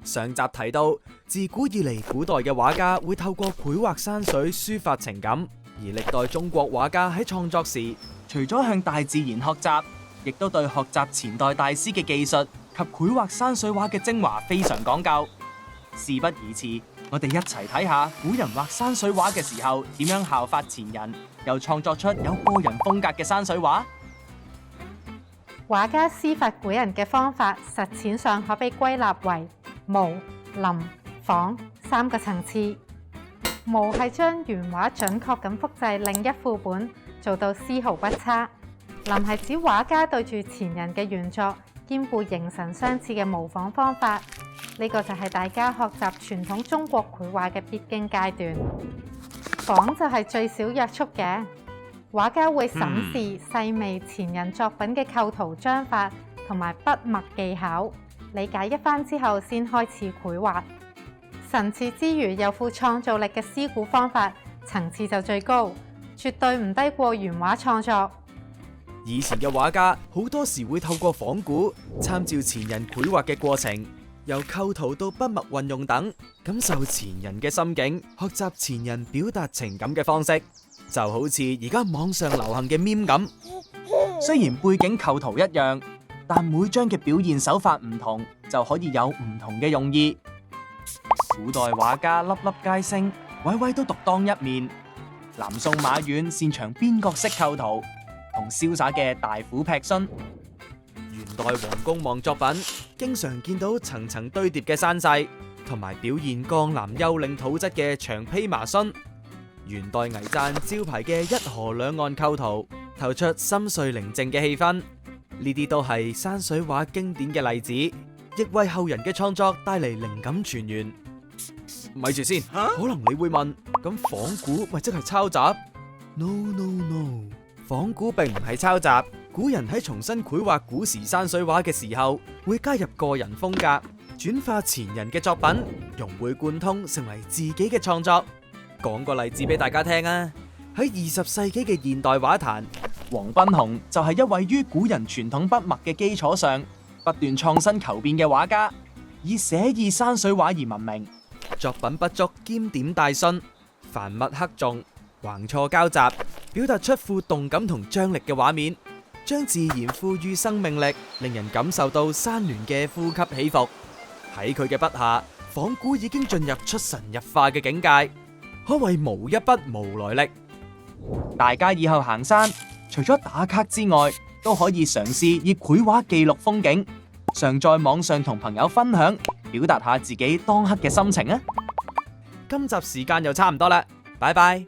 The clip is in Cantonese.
上集提到，自古以嚟，古代嘅畫家會透過繪畫山水抒發情感，而歷代中國畫家喺創作時，除咗向大自然學習，亦都對學習前代大師嘅技術及繪畫山水畫嘅精華非常講究。事不宜遲，我哋一齊睇下古人畫山水畫嘅時候點樣效法前人，又創作出有個人風格嘅山水畫。畫家師發古人嘅方法，實踐上可被歸納為模、臨、仿三個層次。模係將原畫準確咁複製另一副本，做到絲毫不差。臨係指畫家對住前人嘅原作，兼顧形神相似嘅模仿方法。呢個就係大家學習傳統中國繪畫嘅必經階段。仿就係最少約束嘅。畫家會審視細微前人作品嘅構圖章法同埋筆墨技巧，理解一番之後先開始繪畫。神似之餘有富創造力嘅思古方法，層次就最高，絕對唔低過原畫創作。以前嘅畫家好多時會透過仿古，參照前人繪畫嘅過程，由構圖到筆墨運用等，感受前人嘅心境，學習前人表達情感嘅方式。就好似而家網上流行嘅 meme 咁，雖然背景構圖一樣，但每張嘅表現手法唔同，就可以有唔同嘅用意。古代畫家粒粒皆星，位位都獨當一面。南宋馬遠擅長邊角式構圖，同瀟灑嘅大斧劈皴。元代黃公望作品，經常見到層層堆疊嘅山勢，同埋表現江南幽嶺土質嘅長披麻皴。元代倪瓚招牌嘅一河兩岸構圖，透出深邃寧靜嘅氣氛。呢啲都係山水畫經典嘅例子，亦為後人嘅創作帶嚟靈感泉源。咪住先，可能你會問，咁仿古咪即係抄襲 ？No no no， 仿古並唔係抄襲。古人喺重新繪畫古時山水畫嘅時候，會加入個人風格，轉化前人嘅作品，融會貫通，成為自己嘅創作。講個例子俾大家聽啊！喺20世紀嘅現代畫壇，黃賓虹就係一位於古人傳統筆墨嘅基礎上，不斷創新求變嘅畫家，以寫意山水畫而聞名。作品不足兼點帶皴，繁密刻重，橫錯交雜，表達出富動感同張力嘅畫面，將自然賦予生命力，令人感受到山巒嘅呼吸起伏。喺佢嘅筆下，仿古已經進入出神入化嘅境界。可謂無一筆無來歷。大家以後行山，除咗打卡之外，都可以嘗試以繪畫記錄風景，上載網上同朋友分享，表達下自己當刻嘅心情啊！今集時間又差唔多啦，拜拜。